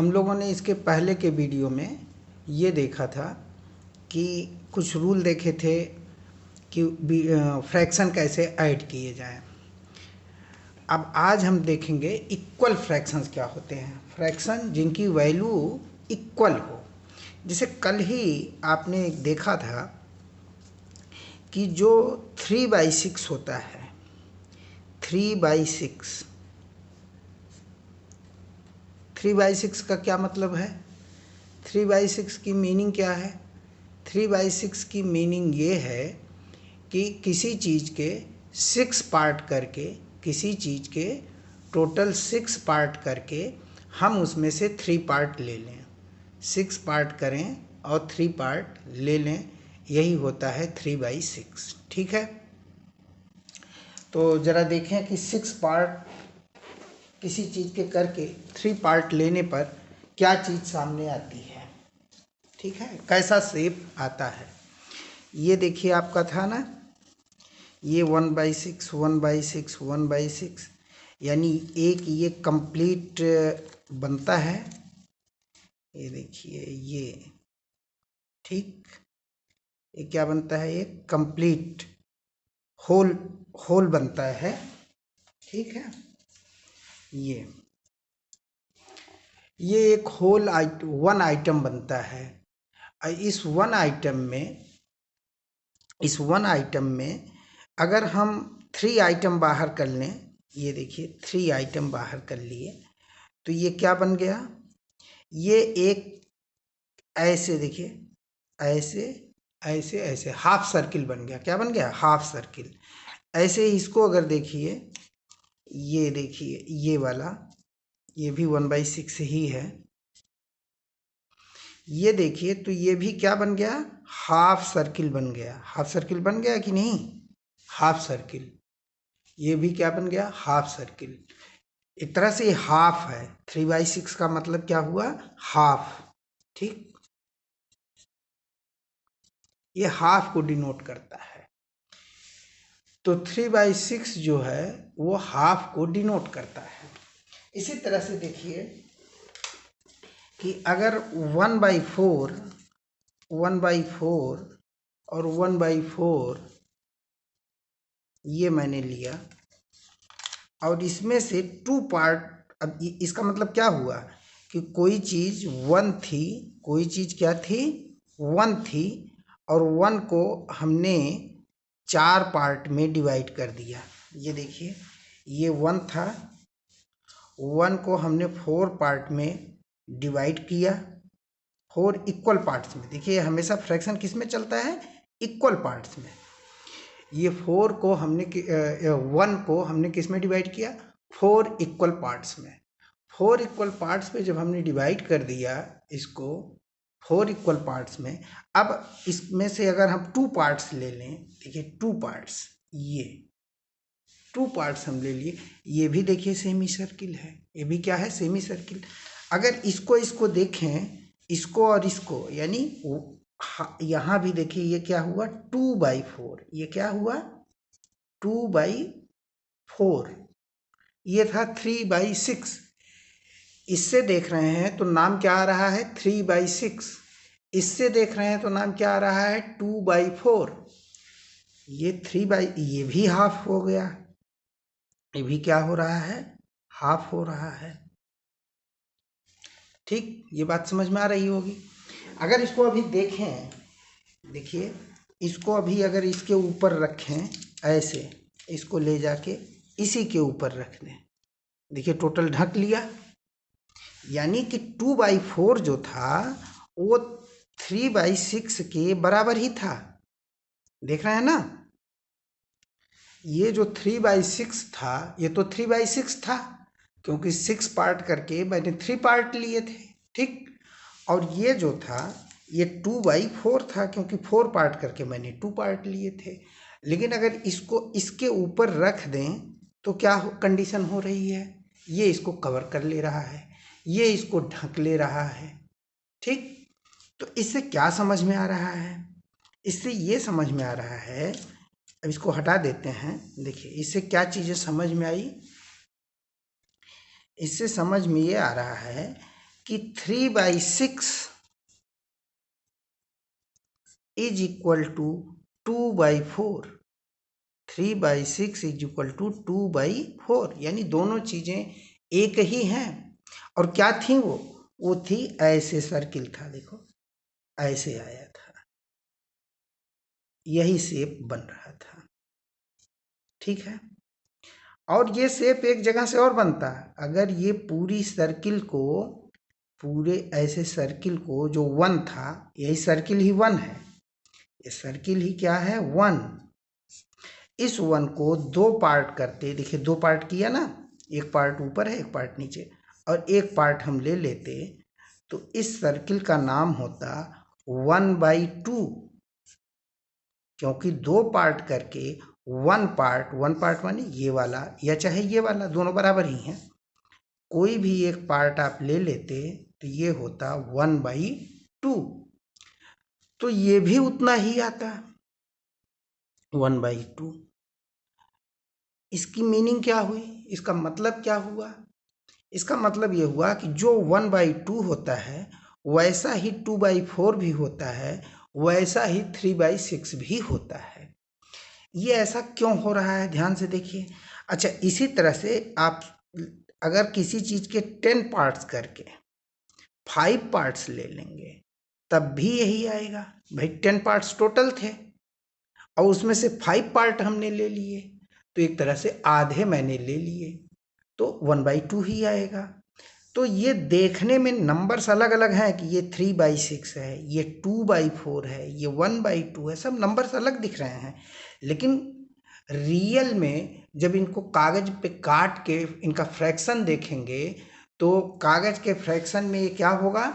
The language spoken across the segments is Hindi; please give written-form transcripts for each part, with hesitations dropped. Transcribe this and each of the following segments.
हम लोगों ने इसके पहले के वीडियो में ये देखा था कि कुछ रूल देखे थे कि फ्रैक्शन कैसे ऐड किए जाएं। अब आज हम देखेंगे इक्वल फ्रैक्शंस क्या होते हैं। फ्रैक्शन जिनकी वैल्यू इक्वल हो। जैसे कल ही आपने देखा था कि जो 3/6 होता है, 3/6, 3/6 का क्या मतलब है? 3/6 की मीनिंग क्या है? 3/6 की मीनिंग ये है कि किसी चीज़ के 6 पार्ट करके, किसी चीज़ के टोटल 6 पार्ट करके हम उसमें से 3 पार्ट ले लें। 6 पार्ट करें और 3 पार्ट ले लें, यही होता है 3/6। ठीक है, तो ज़रा देखें कि 6 पार्ट किसी चीज़ के करके 3 पार्ट लेने पर क्या चीज़ सामने आती है। ठीक है, कैसा शेप आता है। ये देखिए आपका था ना, ये 1/6, 1/6, 1/6, यानी एक ये कंप्लीट बनता है। ये देखिए ये, ठीक, ये क्या बनता है? ये कंप्लीट होल होल बनता है। ठीक है, ये एक होल वन आइटम बनता है। इस वन आइटम में अगर हम 3 आइटम बाहर कर लें, ये देखिए 3 आइटम बाहर कर लिए, तो ये क्या बन गया? ये एक ऐसे देखिए, ऐसे ऐसे ऐसे हाफ सर्किल बन गया। क्या बन गया? Half circle. ऐसे ही इसको अगर देखिए, ये देखिए ये वाला, ये भी 1/6 ही है। ये देखिए तो ये भी क्या बन गया? हाफ सर्किल बन गया। हाफ सर्किल बन गया कि नहीं? Half circle. ये भी क्या बन गया? Half circle. एक तरह से हाफ है। 3/6 का मतलब क्या हुआ? हाफ। ठीक, ये हाफ को डिनोट करता है। तो 3/6 जो है वो हाफ को डिनोट करता है। इसी तरह से देखिए कि अगर 1/4 और 1/4 ये मैंने लिया और इसमें से 2 पार्ट, अब इसका मतलब क्या हुआ कि कोई चीज़ 1 थी, कोई चीज़ क्या थी? 1 थी, और 1 को हमने 4 पार्ट में डिवाइड कर दिया। ये देखिए ये 1 था, 1 को हमने 4 पार्ट में डिवाइड किया, 4 इक्वल पार्ट्स में। देखिए हमेशा फ्रैक्शन किस में चलता है? इक्वल पार्ट्स में। ये 4 को हमने 1 को हमने किस में डिवाइड किया? 4 इक्वल पार्ट्स में। 4 इक्वल पार्ट्स में जब हमने डिवाइड कर दिया इसको 4 इक्वल पार्ट्स में, अब इसमें से अगर हम 2 पार्ट्स ले लें, देखिए 2 पार्ट्स, ये 2 पार्ट्स हम ले लिए, ये भी देखिए सेमी सर्किल है। ये भी क्या है? Semi circle. अगर इसको देखें, इसको और इसको, यानी यहाँ भी देखिए ये क्या हुआ? 2/4। ये क्या हुआ? 2/4। ये था 3/6। इससे देख रहे हैं तो नाम क्या आ रहा है? 3/6। इससे देख रहे हैं तो नाम क्या आ रहा है? 2/4। ये भी हाफ हो गया। ये भी क्या हो रहा है? हाफ हो रहा है। ठीक, ये बात समझ में आ रही होगी। अगर इसको अभी देखें, देखिए इसको अभी अगर इसके ऊपर रखें, ऐसे इसको ले जाके इसी के ऊपर रख दें, देखिए टोटल ढक लिया। यानी कि 2/4 जो था वो 3/6 के बराबर ही था। देख रहे हैं ना? ये जो 3/6 था, ये तो 3/6 था, क्योंकि 6 पार्ट करके मैंने 3 पार्ट लिए थे। ठीक, और ये जो था ये 2/4 था, क्योंकि 4 पार्ट करके मैंने 2 पार्ट लिए थे। लेकिन अगर इसको इसके ऊपर रख दें तो क्या कंडीशन हो रही है? ये इसको कवर कर ले रहा है, ये इसको ढक ले रहा है। ठीक, तो इससे क्या समझ में आ रहा है? इससे ये समझ में आ रहा है, अब इसको हटा देते हैं। देखिए इससे क्या चीज़ें समझ में आई? इससे समझ में ये आ रहा है कि 3/6 is equal to 2/4। 3/6 is equal to 2/4, यानी दोनों चीजें एक ही हैं। और क्या थी वो थी ऐसे सर्किल था, देखो ऐसे आया था, यही शेप बन रहा था, ठीक है। और ये शेप एक जगह से और बनता है, अगर ये पूरी सर्किल को, पूरे ऐसे सर्किल को जो 1 था, यही सर्किल ही 1 है, ये सर्किल ही क्या है 1। इस 1 को 2 पार्ट करते, देखिए 2 पार्ट किया ना, एक पार्ट ऊपर है एक पार्ट नीचे, और एक पार्ट हम ले लेते तो इस सर्किल का नाम होता 1/2, क्योंकि 2 पार्ट करके 1 पार्ट माने ये वाला या चाहे ये वाला, दोनों बराबर ही हैं, कोई भी एक पार्ट आप ले लेते तो ये होता 1/2, तो ये भी उतना ही आता 1/2। इसकी मीनिंग क्या हुई, इसका मतलब क्या हुआ? इसका मतलब ये हुआ कि जो 1/2 होता है वैसा ही 2/4 भी होता है, वैसा ही 3/6 भी होता है। ये ऐसा क्यों हो रहा है, ध्यान से देखिए। अच्छा, इसी तरह से आप अगर किसी चीज के 10 पार्ट्स करके 5 पार्ट्स ले लेंगे तब भी यही आएगा। भाई 10 पार्ट्स टोटल थे और उसमें से 5 पार्ट हमने ले लिए, तो एक तरह से आधे मैंने ले लिए, तो 1/2 ही आएगा। तो ये देखने में नंबर्स अलग अलग हैं कि ये 3/6 है, ये 2/4 है, ये 1/2 है, सब नंबर्स अलग दिख रहे हैं, लेकिन रियल में जब इनको कागज पे काट के इनका फ्रैक्शन देखेंगे तो कागज के फ्रैक्शन में ये क्या होगा,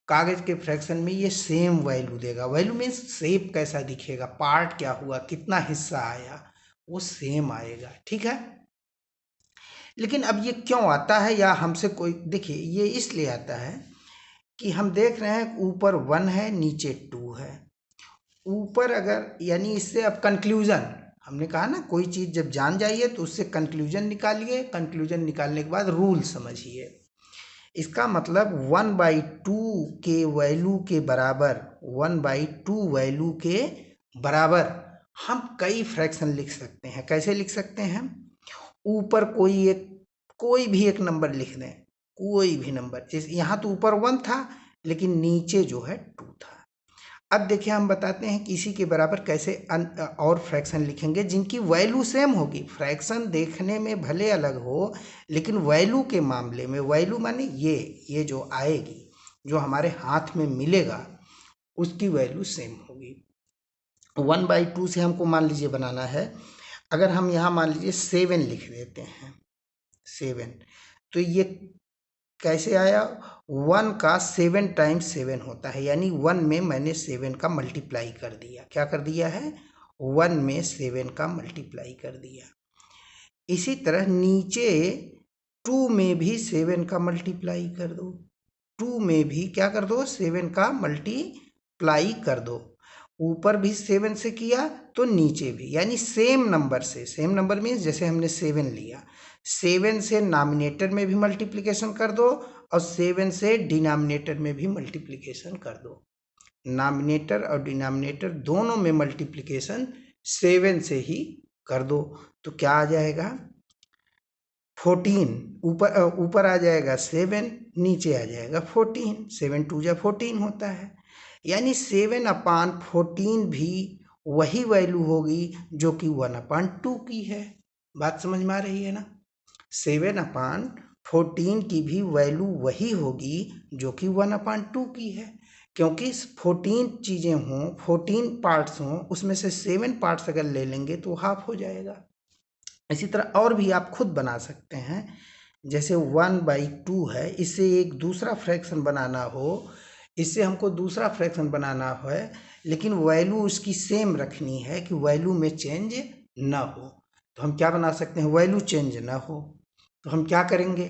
कागज के फ्रैक्शन में ये सेम वैल्यू देगा। वैल्यू मीन्स शेप कैसा दिखेगा, पार्ट क्या हुआ, कितना हिस्सा आया, वो सेम आएगा, ठीक है। लेकिन अब ये क्यों आता है, या हमसे कोई, देखिए ये इसलिए आता है कि हम देख रहे हैं ऊपर 1 है नीचे 2 है। ऊपर अगर, यानी इससे अब कंक्लूजन, हमने कहा ना कोई चीज़ जब जान जाइए तो उससे कंक्लूजन निकालिए, कंक्लूजन निकालने के बाद रूल समझिए। इसका मतलब 1/2 के वैल्यू के बराबर, 1/2 वैल्यू के बराबर हम कई फ्रैक्शन लिख सकते हैं। कैसे लिख सकते हैं? ऊपर कोई भी एक नंबर लिख दें, कोई भी नंबर, जैसे यहाँ तो ऊपर 1 था लेकिन नीचे जो है 2 था। अब देखिए हम बताते हैं कि इसी के बराबर कैसे और फ्रैक्शन लिखेंगे जिनकी वैल्यू सेम होगी। फ्रैक्शन देखने में भले अलग हो लेकिन वैल्यू के मामले में, वैल्यू माने ये जो आएगी, जो हमारे हाथ में मिलेगा, उसकी वैल्यू सेम होगी। 1/2 से हमको मान लीजिए बनाना है, अगर हम यहाँ मान लीजिए 7 लिख देते हैं, 7, तो ये कैसे आया, 1 का 7 टाइम्स 7 होता है, यानी 1 में मैंने 7 का मल्टीप्लाई कर दिया। क्या कर दिया है? 1 में 7 का मल्टीप्लाई कर दिया। इसी तरह नीचे 2 में भी 7 का मल्टीप्लाई कर दो, 2 में भी क्या कर दो, 7 का मल्टीप्लाई कर दो। ऊपर भी 7 से किया तो नीचे भी, यानी सेम नंबर से, सेम नंबर मीन्स जैसे हमने 7 लिया, 7 से नॉमिनेटर में भी मल्टीप्लिकेशन कर दो और 7 से डिनोमिनेटर में भी मल्टीप्लिकेशन कर दो। नॉमिनेटर और डिनोमिनेटर दोनों में मल्टीप्लिकेशन 7 से ही कर दो, तो क्या आ जाएगा 14। ऊपर आ जाएगा 7, नीचे आ जाएगा 14, 7 2 जा 14 होता है। यानी 7/14 भी वही वैल्यू होगी जो कि 1/2 की है। बात समझ में आ रही है ना? 7/14 की भी वैल्यू वही होगी जो कि 1/2 की है, क्योंकि 14 चीज़ें हों, 14 पार्ट्स हों, उसमें से 7 पार्ट्स अगर ले लेंगे तो हाफ हो जाएगा। इसी तरह और भी आप खुद बना सकते हैं, जैसे 1/2 है, इससे एक दूसरा फ्रैक्शन बनाना हो, इससे हमको दूसरा फ्रैक्शन बनाना है, लेकिन वैल्यू उसकी सेम रखनी है कि वैल्यू में चेंज ना हो, तो हम क्या बना सकते हैं, वैल्यू चेंज ना हो तो हम क्या करेंगे,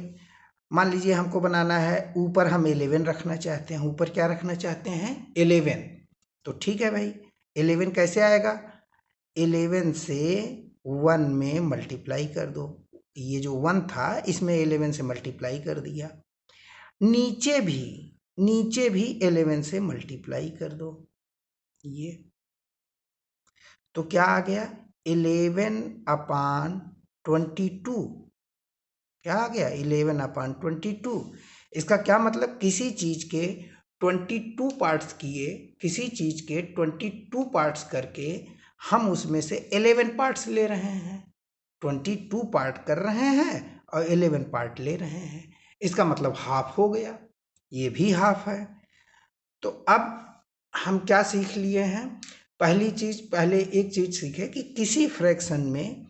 मान लीजिए हमको बनाना है, ऊपर हम 11 रखना चाहते हैं, ऊपर क्या रखना चाहते हैं 11, तो ठीक है भाई, 11 कैसे आएगा, 11 से 1 में मल्टीप्लाई कर दो, ये जो 1 था इसमें 11 से मल्टीप्लाई कर दिया। नीचे भी 11 से मल्टीप्लाई कर दो। ये तो क्या आ गया 11/22। क्या आ गया 11/22। इसका क्या मतलब किसी चीज के 22 पार्ट्स किए, किसी चीज के 22 पार्ट्स करके हम उसमें से 11 पार्ट्स ले रहे हैं। 22 पार्ट कर रहे हैं और 11 पार्ट ले रहे हैं, इसका मतलब हाफ हो गया। ये भी हाफ है। तो अब हम क्या सीख लिए हैं? पहले एक चीज सीखे कि किसी फ्रैक्शन में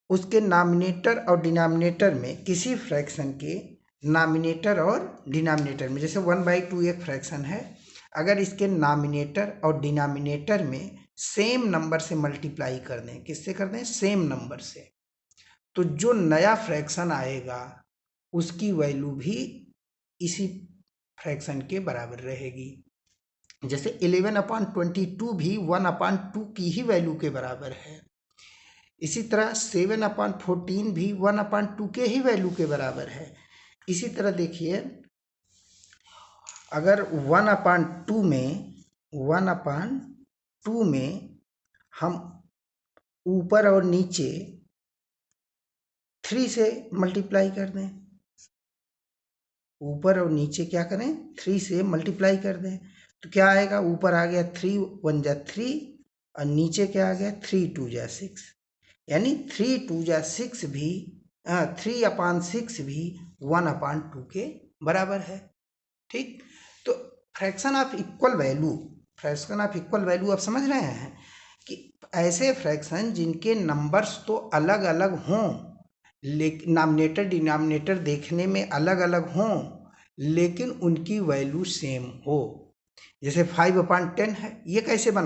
उसके नॉमिनेटर और डिनोमिनेटर में, किसी फ्रैक्शन के नॉमिनेटर और डिनोमिनेटर में, जैसे 1/2 एक फ्रैक्शन है, अगर इसके नॉमिनेटर और डिनोमिनेटर में सेम नंबर से मल्टीप्लाई कर दें, किससे कर दें? सेम नंबर से, तो जो नया फ्रैक्शन आएगा उसकी वैल्यू भी इसी फ्रैक्शन के बराबर रहेगी। जैसे 11/22 भी 1/2 की ही वैल्यू के बराबर है। इसी तरह 7/14 भी 1/2 के ही वैल्यू के बराबर है। इसी तरह देखिए, अगर 1/2 में हम ऊपर और नीचे 3 से मल्टीप्लाई कर दें, ऊपर और नीचे क्या करें? 3 से मल्टीप्लाई कर दें, तो क्या आएगा? ऊपर आ गया 3 1 जा 3 और नीचे क्या आ गया? 3 2 जा 6, यानी 3 2 जा 6 भी 3/6 भी 1/2 के बराबर है। ठीक, तो फ्रैक्शन ऑफ इक्वल वैल्यू आप समझ रहे हैं कि ऐसे फ्रैक्शन जिनके नंबर्स तो अलग अलग हों, लेकिन नॉमिनेटर डिनोमिनेटर देखने में अलग अलग हों, लेकिन उनकी वैल्यू सेम हो। जैसे 5/10 है, ये कैसे बना?